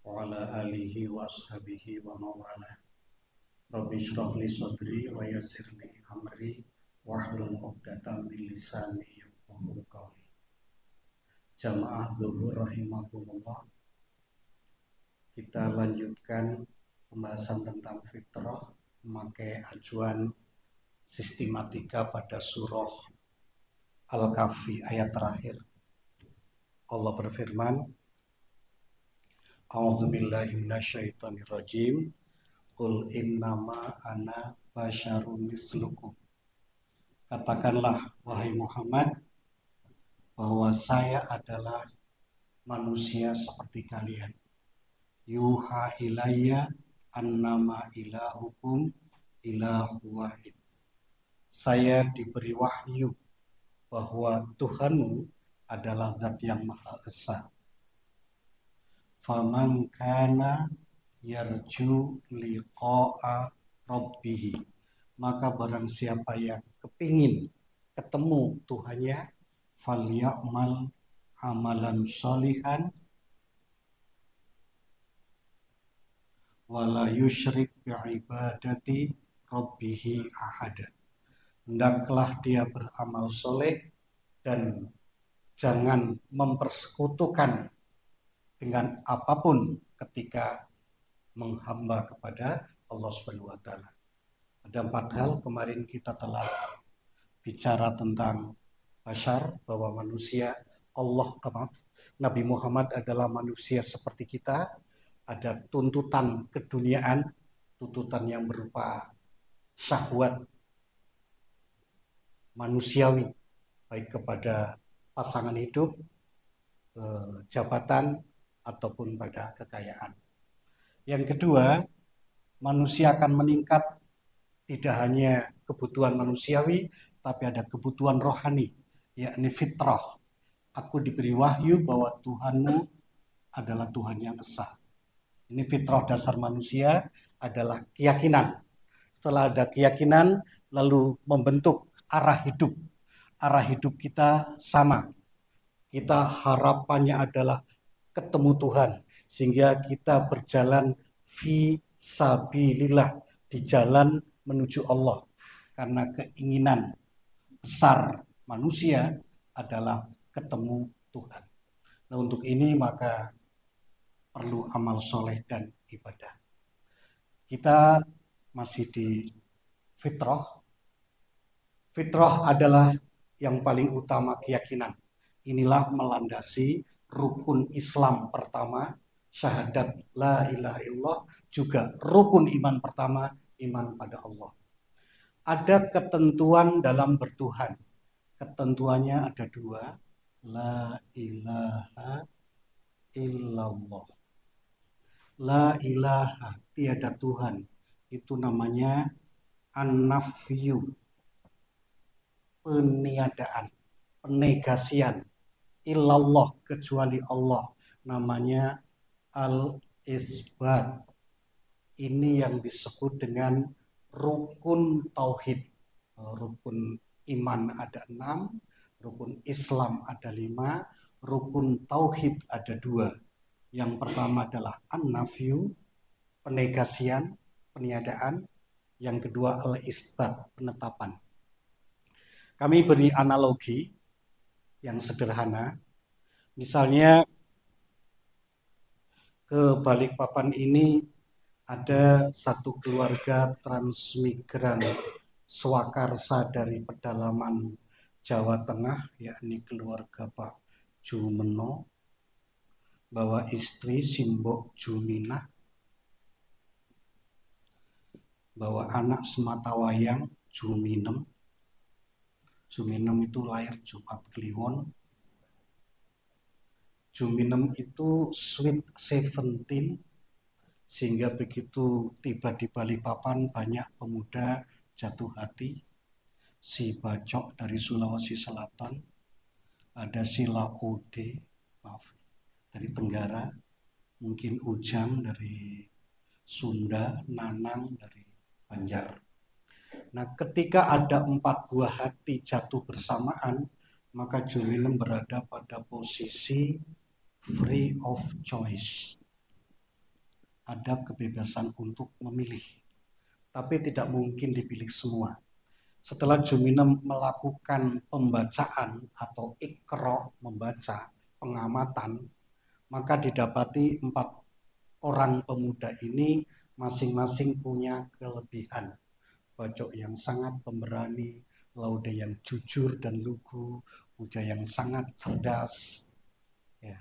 wa ala alihi wa ashabihi wa mawala. Rabbi shrah li sadri wa yassir li amri wahlul 'uqdatam min lisani yafqahu qawli. Jamaah zuhur rahimakumullah. Kita lanjutkan pembahasan tentang fitrah memakai acuan sistematika pada surah Al-Kahfi ayat terakhir. Allah berfirman, A'udzubillahi minasyaitonirrajim. Qul innama ana basyarun mislukum. Katakanlah wahai Muhammad bahwa saya adalah manusia seperti kalian. Yuha ilayya annama ilahukum ilahu wahid. Saya diberi wahyu bahwa Tuhanmu adalah zat yang maha esa. Faman kana yarju liqa'a rabbih, maka barang siapa yang kepingin ketemu Tuhannya, falyamal amalan sholihan wala yusyrik bi'ibadati rabbih ahada. Hendaklah dia beramal soleh dan jangan mempersekutukan dengan apapun ketika menghamba kepada Allah Subhanahu wa taala. Ada 4 hal kemarin kita telah bicara tentang basyar, bahwa manusia Nabi Muhammad adalah manusia seperti kita. Ada tuntutan keduniaan, tuntutan yang berupa syahwat manusiawi, baik kepada pasangan hidup, jabatan, ataupun pada kekayaan. Yang kedua, manusia akan meningkat tidak hanya kebutuhan manusiawi, tapi ada kebutuhan rohani, yakni fitrah. Aku diberi wahyu bahwa Tuhanmu adalah Tuhan yang esa. Ini fitrah dasar manusia adalah keyakinan. Setelah ada keyakinan, lalu membentuk arah hidup. Arah hidup kita sama. Kita harapannya adalah ketemu Tuhan, sehingga kita berjalan fi sabilillah, di jalan menuju Allah. Karena keinginan besar manusia adalah ketemu Tuhan. Nah, untuk ini maka perlu amal soleh dan ibadah. Kita masih di fitrah. Fitrah adalah yang paling utama keyakinan. Inilah melandasi rukun Islam pertama, syahadat la ilaha illallah, juga rukun iman pertama, iman pada Allah. Ada ketentuan dalam bertuhan. Ketentuannya ada 2. La ilaha illallah. La ilaha, tiada Tuhan. Itu namanya an-nafyu, peniadaan, penegasian. Illallah, kecuali Allah, namanya al-isbat. Ini yang disebut dengan rukun tauhid. Rukun iman ada 6, rukun Islam ada 5, rukun tauhid ada 2. Yang pertama adalah an-nafyu, penegasian, peniadaan. Yang kedua al-isbat, penetapan. Kami beri analogi yang sederhana. Misalnya ke Balikpapan ini ada satu keluarga transmigran swakarsa dari pedalaman Jawa Tengah, yakni keluarga Pak Jumeno, bawa istri Simbok Juminah, bawa anak sematawayang Juminem. Juminem itu lahir Jumat Kliwon. Juminem itu sweet 17, sehingga begitu tiba di Balikpapan banyak pemuda jatuh hati. Si Bacok dari Sulawesi Selatan, ada si Laude, dari Tenggara, mungkin Ujang dari Sunda, Nanang dari Banjar. Nah, ketika ada 4 buah hati jatuh bersamaan, maka Juminem berada pada posisi free of choice. ada kebebasan untuk memilih. Tapi tidak mungkin dipilih semua. Setelah Juminem melakukan pembacaan atau ikro, membaca, pengamatan, maka didapati 4 orang pemuda ini masing-masing punya kelebihan. Bacok yang sangat pemberani, Laude yang jujur dan lugu, Puja yang sangat cerdas, ya,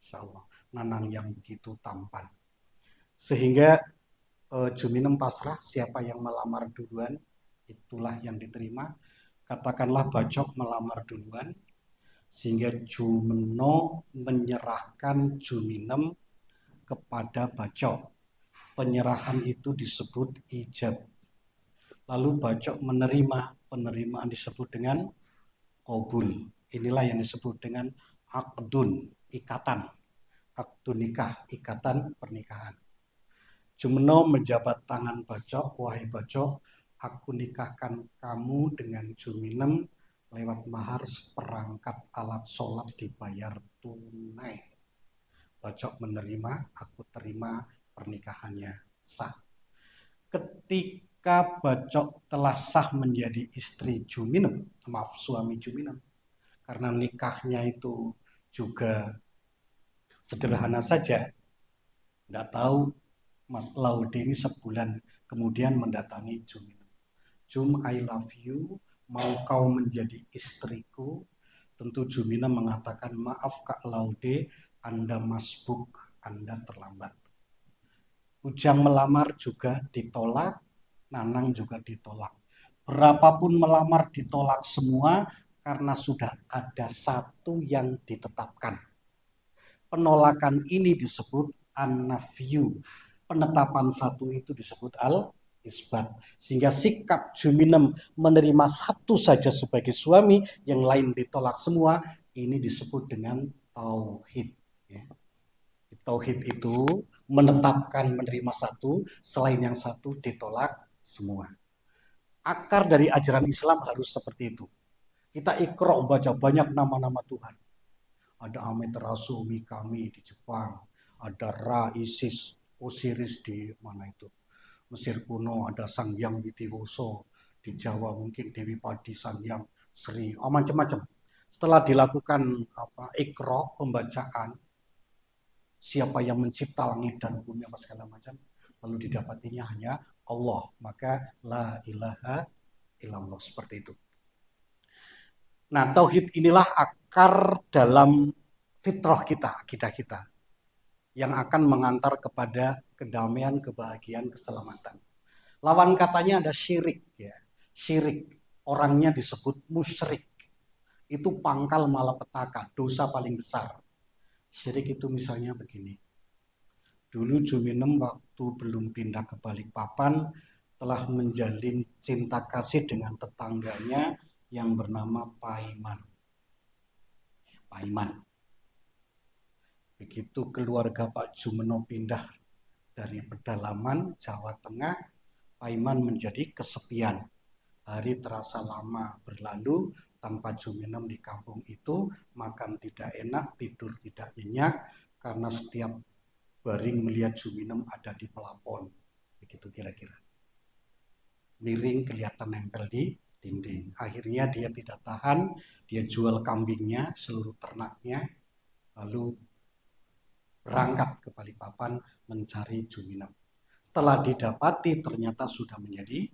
Insya Allah, Nanang yang begitu tampan. Sehingga Juminem pasrah, siapa yang melamar duluan, itulah yang diterima. Katakanlah Bacok melamar duluan, sehingga Jumeno menyerahkan Juminem kepada Bacok. Penyerahan itu disebut ijab. Lalu Bacok menerima, penerimaan disebut dengan qabul. Inilah yang disebut dengan akdun, ikatan. Akdun nikah, ikatan pernikahan. Jumeno menjabat tangan Bacok, wahai Bacok, aku nikahkan kamu dengan Juminem lewat mahar seperangkat alat sholat dibayar tunai. Bacok menerima, aku terima, pernikahannya sah. Ketika Bacok telah sah menjadi istri Juminem, maaf suami Juminem, karena nikahnya itu juga sederhana saja, tidak tahu Mas Laude ini sebulan kemudian mendatangi Juminem. Jum, I love you, mau kau menjadi istriku? Tentu Juminem mengatakan, maaf Kak Laude, Anda masbuk, Anda terlambat. Ujang melamar juga ditolak, Nanang juga ditolak. Berapapun melamar ditolak semua karena sudah ada satu yang ditetapkan. Penolakan ini disebut an-nafyu. Penetapan satu itu disebut al-isbat. Sehingga sikap Juminem menerima satu saja sebagai suami, yang lain ditolak semua, ini disebut dengan tauhid. Ya. Tauhid itu menetapkan menerima satu, selain yang satu ditolak semua. Akar dari ajaran Islam harus seperti itu. Kita ikro baca banyak nama-nama Tuhan. Ada Amaterasu Mikami di Jepang, ada Ra, Isis, Osiris di mana itu, Mesir kuno, ada Sang Hyang Witiwoso, di Jawa mungkin Dewi Padi, Sang Hyang Sri, macam-macam. Setelah dilakukan ikro, pembacaan, siapa yang mencipta langit dan bumi apa segala macam, lalu didapatinya hanya Allah, maka la ilaha illallah, seperti itu. Nah, tauhid inilah akar dalam fitrah kita, akidah kita, yang akan mengantar kepada kedamaian, kebahagiaan, keselamatan. Lawan katanya ada syirik, ya. Syirik, orangnya disebut musyrik. Itu pangkal malapetaka, dosa paling besar. Syirik itu misalnya begini. Dulu Juminem waktu belum pindah ke Balikpapan telah menjalin cinta kasih dengan tetangganya yang bernama Paiman. Paiman. Begitu keluarga Pak Jumeno pindah dari pedalaman Jawa Tengah, Paiman menjadi kesepian. Hari terasa lama berlalu tanpa Juminem di kampung itu, makan tidak enak, tidur tidak nyenyak, karena setiap baring melihat Juminem ada di pelapon. Begitu kira-kira. Miring kelihatan nempel di dinding. Akhirnya dia tidak tahan, dia jual kambingnya, seluruh ternaknya, lalu berangkat ke Balikpapan mencari Juminem. Setelah didapati ternyata sudah menjadi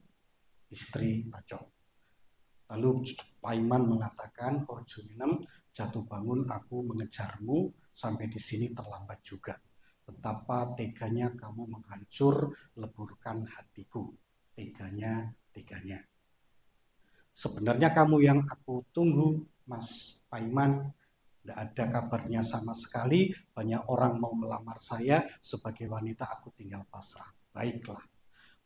istri Bacok. Lalu Paiman mengatakan, oh Juminem, jatuh bangun aku mengejarmu, sampai di sini terlambat juga. Betapa teganya kamu menghancur leburkan hatiku. Teganya. Sebenarnya kamu yang aku tunggu, Mas Paiman. Tidak ada kabarnya sama sekali. Banyak orang mau melamar saya. Sebagai wanita aku tinggal pasrah. Baiklah.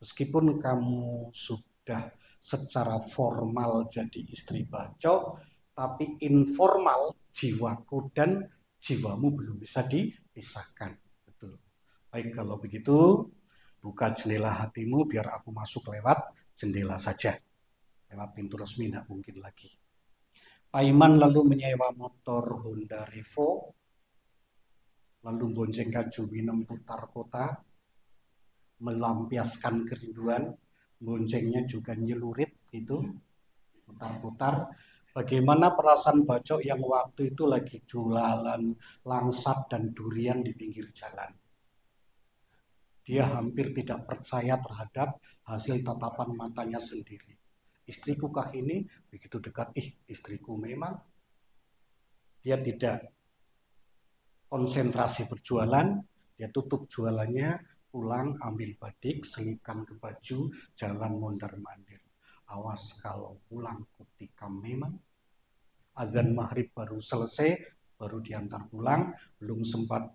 Meskipun kamu sudah secara formal jadi istri Bacok, tapi informal jiwaku dan jiwamu belum bisa dipisahkan. Betul. Baik, kalau begitu buka jendela hatimu biar aku masuk lewat jendela saja. Lewat pintu resmi tidak mungkin lagi. Paiman lalu menyewa motor Honda Revo, lalu boncengkan Juminem putar kota, melampiaskan kerinduan, boncengnya juga nyelurit gitu, putar-putar. Bagaimana perasaan Bacok yang waktu itu lagi jualan langsat dan durian di pinggir jalan. Dia hampir tidak percaya terhadap hasil tatapan matanya sendiri. Istriku kah ini? Begitu dekat, istriku memang. Dia tidak konsentrasi berjualan, dia tutup jualannya, pulang ambil badik, selipkan ke baju, jalan mondar-mandir. Awas kalau pulang ketika memang azan maghrib baru selesai, baru diantar pulang, belum sempat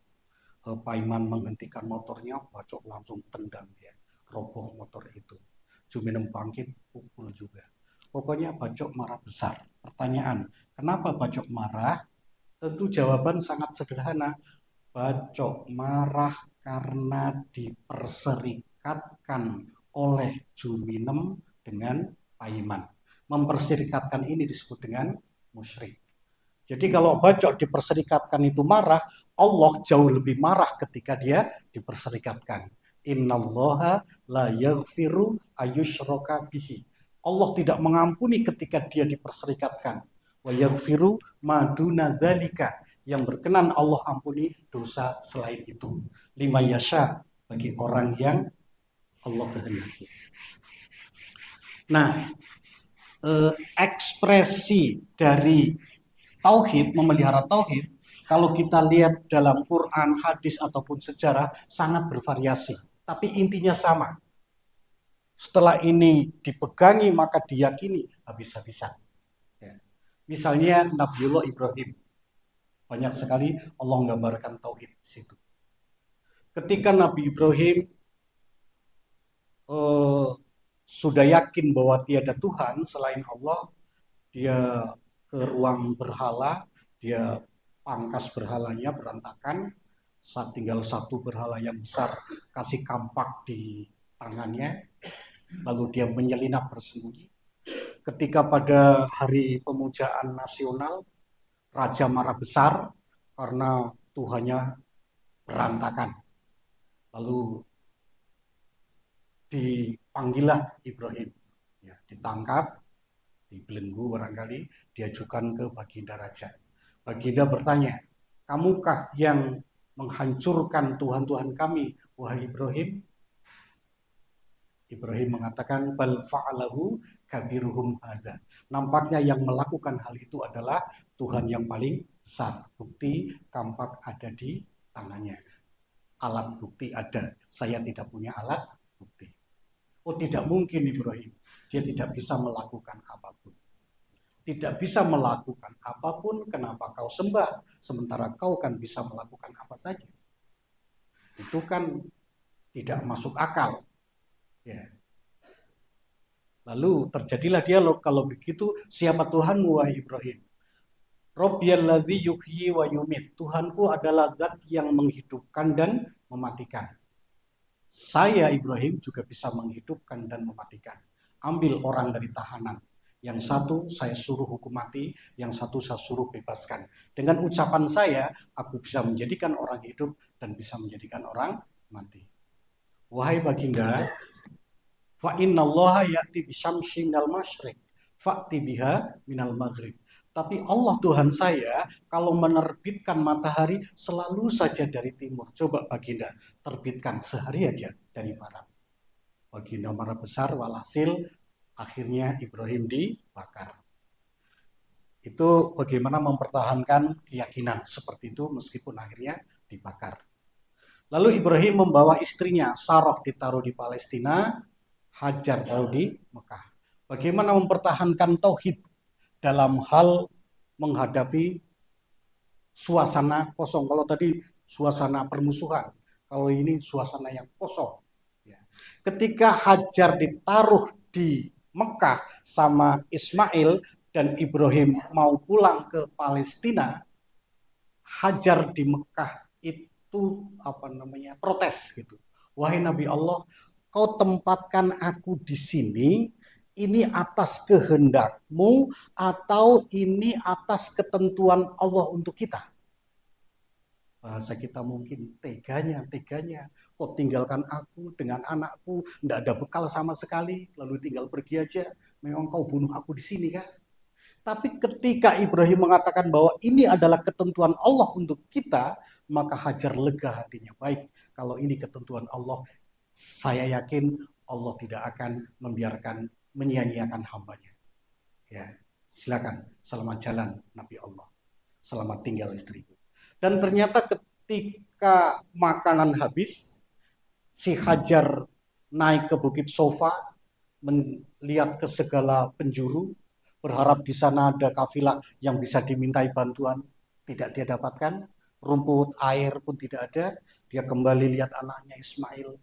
Paiman menghentikan motornya, Bacok langsung tendang dia, roboh motor itu. Juminem bangkit, pukul juga. Pokoknya Bacok marah besar. Pertanyaan, kenapa Bacok marah? Tentu jawaban sangat sederhana. Bacok marah karena diperserikatkan oleh Juminem dengan Paiman. Memperserikatkan ini disebut dengan musyrik. Jadi kalau Bacok diperserikatkan itu marah, Allah jauh lebih marah ketika dia diperserikatkan. Innallaha la yaghfiru ayyushraka bihi. Allah tidak mengampuni ketika dia diperserikatkan. Wa yaghfiru ma duna dzalika. Yang berkenan Allah ampuni dosa selain itu. Lima yasha, bagi orang yang Allah kehendaki. Nah, ekspresi dari tauhid, memelihara tauhid, kalau kita lihat dalam Quran, hadis ataupun sejarah sangat bervariasi, tapi intinya sama. Setelah ini dipegangi maka diyakini habis-habisan. Ya. Misalnya Nabiullah Ibrahim, banyak sekali Allah menggambarkan tauhid di situ. Ketika Nabi Ibrahim sudah yakin bahwa tiada Tuhan selain Allah, dia ke ruang berhala, dia pangkas berhalanya berantakan, tinggal satu berhala yang besar, kasih kampak di tangannya, lalu dia menyelinap bersembunyi. Ketika pada hari pemujaan nasional, raja marah besar karena Tuhannya berantakan. Lalu dipanggillah Ibrahim, ya, ditangkap, dibelenggu barangkali, diajukan ke Baginda Raja. Baginda bertanya, kamukah yang menghancurkan Tuhan-Tuhan kami, wahai Ibrahim? Ibrahim mengatakan, bal fa'alahu kabiruhum hadza. Nampaknya yang melakukan hal itu adalah Tuhan yang paling besar. Bukti kampak ada di tangannya. Alat bukti ada. Saya tidak punya alat bukti. Oh, tidak mungkin Ibrahim. Dia tidak bisa melakukan apapun. Tidak bisa melakukan apapun, kenapa kau sembah? Sementara kau kan bisa melakukan apa saja. Itu kan tidak masuk akal. Ya. Lalu terjadilah dialog, kalau begitu siapa Tuhanmu wahai Ibrahim? Rabbiyalladzi yuhyi wa yumit. Tuhanku adalah zat yang menghidupkan dan mematikan. Saya Ibrahim juga bisa menghidupkan dan mematikan. Ambil orang dari tahanan. Yang satu saya suruh hukum mati, yang satu saya suruh bebaskan. Dengan ucapan saya, aku bisa menjadikan orang hidup dan bisa menjadikan orang mati. Wahai Baginda, fa innallaha ya'ti bisyamsi minal masyriq, fa'ti biha minal maghrib. Tapi Allah Tuhan saya kalau menerbitkan matahari selalu saja dari timur. Coba Baginda terbitkan sehari aja dari barat. Baginda marah besar, walhasil akhirnya Ibrahim dibakar. Itu bagaimana mempertahankan keyakinan seperti itu meskipun akhirnya dibakar. Lalu Ibrahim membawa istrinya, Sarah ditaruh di Palestina, Hajar taruh di Mekah. Bagaimana mempertahankan tauhid dalam hal menghadapi suasana kosong. Kalau tadi suasana permusuhan, kalau ini suasana yang kosong. Ketika Hajar ditaruh di Mekah sama Ismail dan Ibrahim mau pulang ke Palestina, Hajar di Mekah itu protes gitu. Wahai Nabi Allah, kau tempatkan aku di sini, ini atas kehendakmu atau ini atas ketentuan Allah untuk kita? bahasa kita mungkin teganya, kok tinggalkan aku dengan anakku, tidak ada bekal sama sekali, lalu tinggal pergi aja, memang kau bunuh aku di sini kan? Tapi ketika Ibrahim mengatakan bahwa ini adalah ketentuan Allah untuk kita, maka Hajar lega hatinya. Baik, kalau ini ketentuan Allah, saya yakin Allah tidak akan membiarkan menyia-nyiakan hambanya. Ya, silakan, selamat jalan Nabi Allah, selamat tinggal istriku. Dan ternyata ketika makanan habis, si Hajar naik ke Bukit Sofa, melihat ke segala penjuru, berharap di sana ada kafilah yang bisa dimintai bantuan, tidak dia dapatkan. Rumput, air pun tidak ada. Dia kembali lihat anaknya Ismail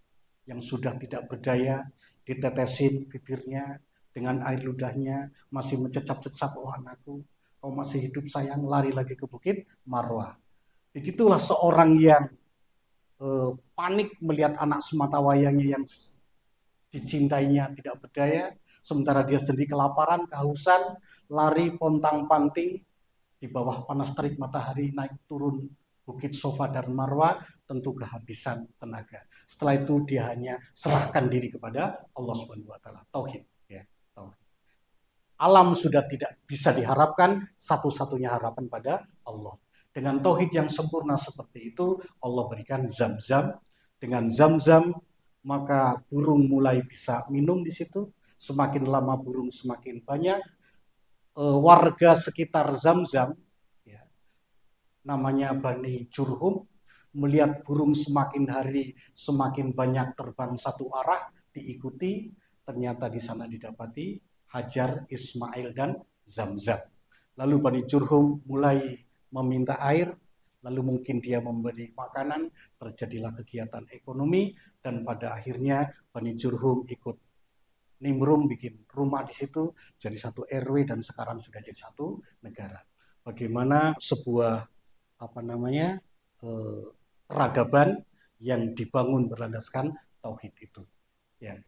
yang sudah tidak berdaya, ditetesin bibirnya dengan air ludahnya, masih mencecap-cecap, oh anakku, kau masih hidup sayang, lari lagi ke Bukit Marwah. Begitulah seorang yang panik melihat anak sematawayangnya yang dicintainya tidak berdaya, sementara dia sendiri kelaparan, kehausan, lari pontang-panting di bawah panas terik matahari, naik turun Bukit Sofa dan Marwah, tentu kehabisan tenaga. Setelah itu dia hanya serahkan diri kepada Allah Subhanahu wa taala. Tauhid, ya, tauhid. Alam sudah tidak bisa diharapkan, satu-satunya harapan pada Allah. Dengan tauhid yang sempurna seperti itu, Allah berikan zam-zam. Dengan zam-zam, maka burung mulai bisa minum di situ. Semakin lama burung semakin banyak. Warga sekitar zam-zam, ya, namanya Bani Jurhum, melihat burung semakin hari semakin banyak terbang satu arah, diikuti, ternyata di sana didapati Hajar, Ismail, dan Zam-Zam. Lalu Bani Jurhum mulai meminta air, lalu mungkin dia memberi makanan, terjadilah kegiatan ekonomi, dan pada akhirnya Bani Jurhum ikut nimbrung bikin rumah di situ, jadi satu RW, dan sekarang sudah jadi satu negara. Bagaimana sebuah peradaban yang dibangun berlandaskan tauhid itu, ya.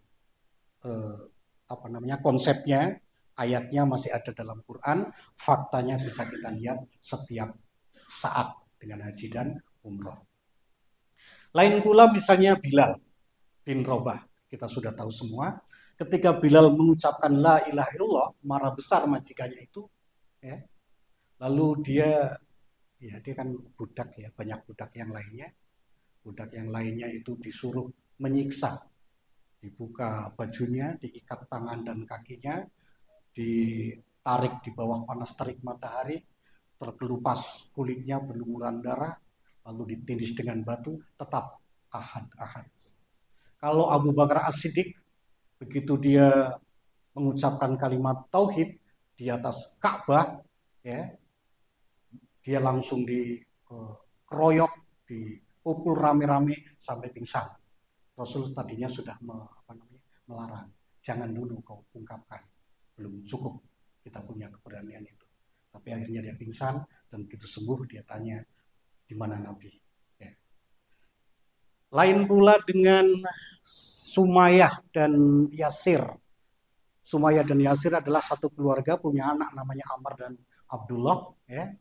Konsepnya, ayatnya masih ada dalam Quran, faktanya bisa kita lihat setiap saat dengan haji dan umroh. Lain pula misalnya Bilal bin Rabah, kita sudah tahu semua, ketika Bilal mengucapkan la ilaha illallah, marah besar majikannya itu, ya. Lalu dia kan budak, ya, banyak budak yang lainnya. Budak yang lainnya itu disuruh menyiksa, dibuka bajunya, diikat tangan dan kakinya, ditarik di bawah panas terik matahari, terkelupas kulitnya, berlumuran darah, lalu ditindis dengan batu, tetap ahad. Kalau Abu Bakar As-Siddiq, begitu dia mengucapkan kalimat tauhid di atas Ka'bah, ya, dia langsung dikeroyok, dipukul rame-rame sampai pingsan. Rasul tadinya sudah melarang, jangan dulu kau ungkapkan, belum cukup kita punya keberanian itu. Tapi akhirnya dia pingsan, dan begitu sembuh dia tanya, di mana Nabi? Ya. Lain pula dengan Sumayyah dan Yasir. Sumayyah dan Yasir adalah satu keluarga, punya anak namanya Ammar dan Abdullah. Ya.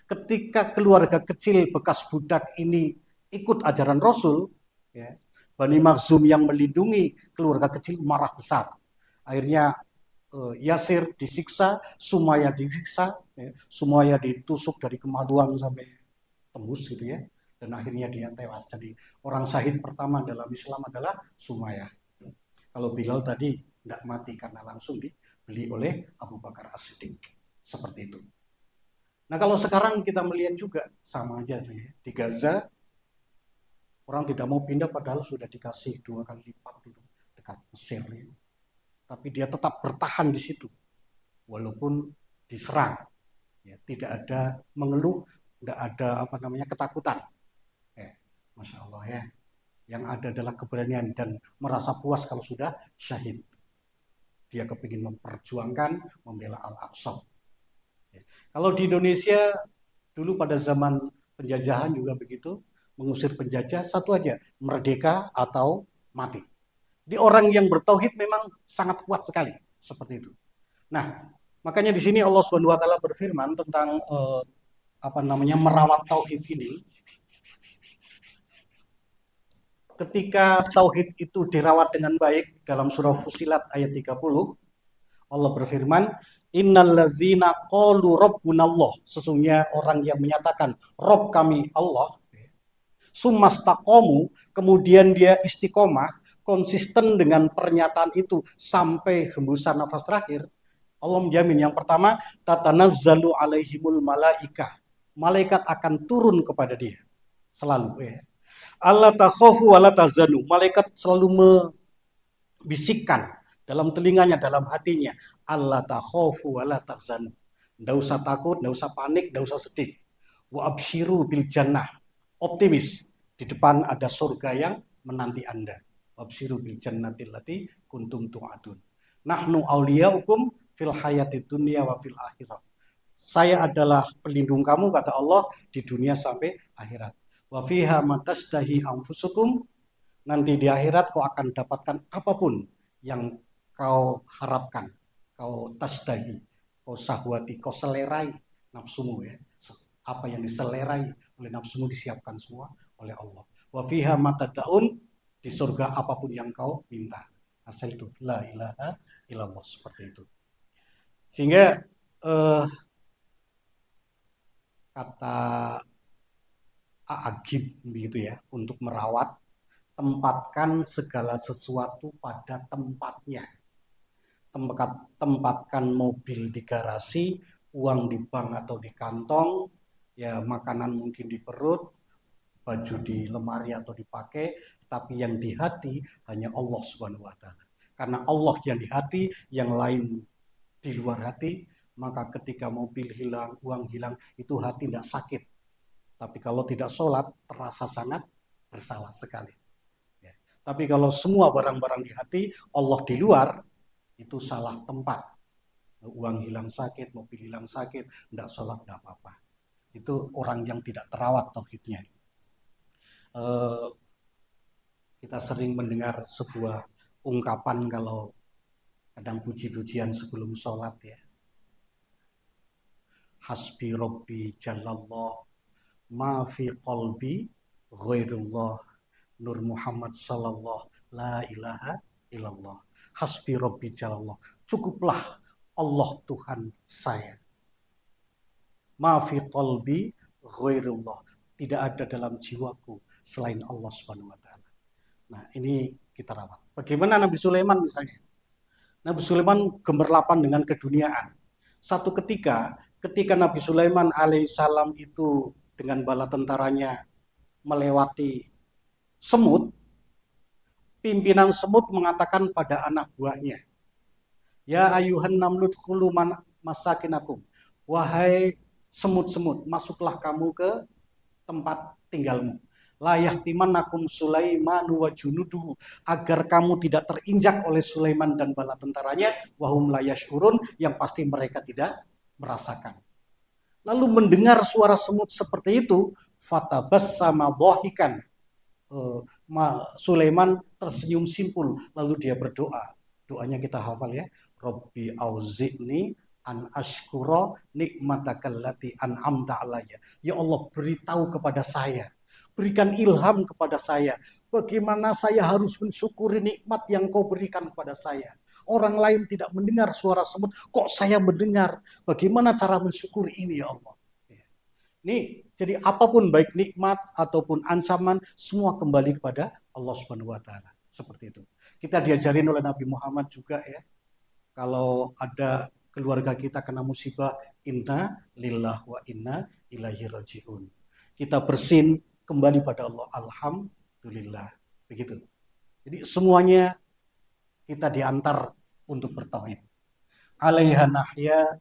Ketika keluarga kecil bekas budak ini ikut ajaran Rasul, ya, Bani Makhzum yang melindungi keluarga kecil marah besar. Akhirnya Yasir disiksa, Sumayyah disiksa, ya. Sumayyah ditusuk dari kemaluan sampai tembus gitu, ya. Dan akhirnya dia tewas. Jadi orang syahid pertama dalam Islam adalah Sumayyah. Kalau Bilal tadi tidak mati karena langsung dibeli oleh Abu Bakar As-Siddiq. Seperti itu. Nah kalau sekarang kita melihat juga sama aja, ya. Di Gaza orang tidak mau pindah padahal sudah dikasih 2 kali lipat itu dekat Mesir, ya. Tapi dia tetap bertahan di situ walaupun diserang, ya. Tidak ada mengeluh, tidak ada ketakutan. Masya Allah, ya. Yang ada adalah keberanian dan merasa puas kalau sudah syahid. Dia kepingin memperjuangkan, membela Al-Aqsa. Ya. Kalau di Indonesia dulu pada zaman penjajahan juga begitu, mengusir penjajah satu aja, merdeka atau mati. Di orang yang bertauhid memang sangat kuat sekali seperti itu. Nah, makanya di sini Allah Subhanahu wa taala berfirman tentang merawat tauhid ini. ketika tauhid itu dirawat dengan baik dalam surah Fusilat ayat 30, Allah berfirman, innalladzina qalu rabbunallah, sesungguhnya orang yang menyatakan Rob kami Allah, sumastaqomu, kemudian dia istiqomah, konsisten dengan pernyataan itu sampai hembusan nafas terakhir, Allah menjamin yang pertama, tatanazzalu alaihimul malaikah, malaikat akan turun kepada dia selalu, ya. Allah takhafu wa la tahzanu, malaikat selalu membisikkan dalam telinganya, dalam hatinya, Allah takhafu wa la tahzanu, tidak usah takut, tidak usah panik, tidak usah sedih. Wa absyiru bil jannah, optimis, di depan ada surga yang menanti Anda. Wa absyiru bil jannati allati kuntum tu'adun. Nahnu awliyaukum fil hayati dunia wa fil akhirah. Saya adalah pelindung kamu, kata Allah, di dunia sampai akhirat. Wa fiha matasdahi anfusukum, nanti di akhirat kau akan dapatkan apapun yang kau harapkan, kau tasdahi, kau sahwati, kau selerai nafsumu, ya. Apa yang diselerai oleh nafsumu disiapkan semua oleh Allah. Wa fiha matadaun, di surga apapun yang kau minta. Asal itu la ilaha illallah, seperti itu. Sehingga kata Agib begitu ya, untuk merawat, tempatkan segala sesuatu pada tempatnya. Tempatkan mobil di garasi, uang di bank atau di kantong, ya makanan mungkin di perut, baju di lemari atau dipakai, tapi yang di hati hanya Allah Subhanahu wa taala. Karena Allah yang di hati, yang lain di luar hati, maka ketika mobil hilang, uang hilang, itu hati tidak sakit. Tapi kalau tidak sholat, terasa sangat bersalah sekali. Ya. Tapi kalau semua barang-barang di hati, Allah di luar, itu salah tempat. Uang hilang sakit, mobil hilang sakit, tidak sholat, tidak apa-apa. Itu orang yang tidak terawat tauhidnya. Kita sering mendengar sebuah ungkapan kalau kadang puji-pujian sebelum sholat, ya. Hasbi Rabbi Jalallah, ma fi qalbi ghairullah, Nur Muhammad sallallahu la ilaha illallah. Hasbi Rabbi Jalallah, cukuplah Allah Tuhan saya. Ma fi qalbi ghairullah, tidak ada dalam jiwaku selain Allah Subhanahu wa taala. Nah, ini kita rawat. Bagaimana Nabi Sulaiman misalnya? Nabi Sulaiman gemerlapan dengan keduniaan. Satu ketika Nabi Sulaiman alaihissalam itu dengan bala tentaranya melewati semut, pimpinan semut mengatakan pada anak buahnya, ya ayuhan namlut khulu masakinakum, wahai semut-semut, masuklah kamu ke tempat tinggalmu. Layak timanakum Sulaiman wa junuduhu, agar kamu tidak terinjak oleh Sulaiman dan bala tentaranya, wahum layashurun, yang pasti mereka tidak merasakan. Lalu mendengar suara semut seperti itu, fatabassama dhahikan, Sulaiman tersenyum simpul, lalu dia berdoa. Doanya kita hafal, ya. Rabbi auzi'ni an ashkura nikmatakallati an'amta alayya. Ya Allah, beritahu kepada saya, berikan ilham kepada saya, bagaimana saya harus mensyukuri nikmat yang kau berikan kepada saya. Orang lain tidak mendengar suara semut, kok saya mendengar. Bagaimana cara mensyukuri ini, ya Allah? Ini jadi apapun, baik nikmat ataupun ancaman, semua kembali kepada Allah Subhanahu wa taala. Seperti itu. Kita diajarin oleh Nabi Muhammad juga, ya. Kalau ada keluarga kita kena musibah, inna lillah wa inna ilaihi rajiun. Kita bersin kembali pada Allah, alhamdulillah. Begitu. Jadi semuanya kita diantar untuk bertauhid. Alaiha nahya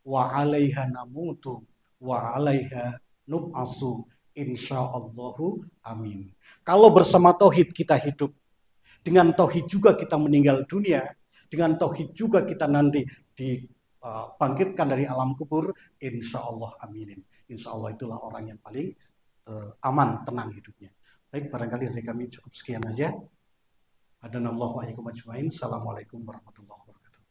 wa alaiha namutu wa alaiha nub'asu insyaallahu amin. Kalau bersama tauhid kita hidup, dengan tauhid juga kita meninggal dunia, dengan tauhid juga kita nanti dibangkitkan dari alam kubur, insyaallah aminin. Insyaallah itulah orang yang paling aman, tenang hidupnya. Baik, barangkali dari kami cukup sekian aja. Hadanallahu wa iyyakum ajmain. Assalamualaikum warahmatullahi wabarakatuh.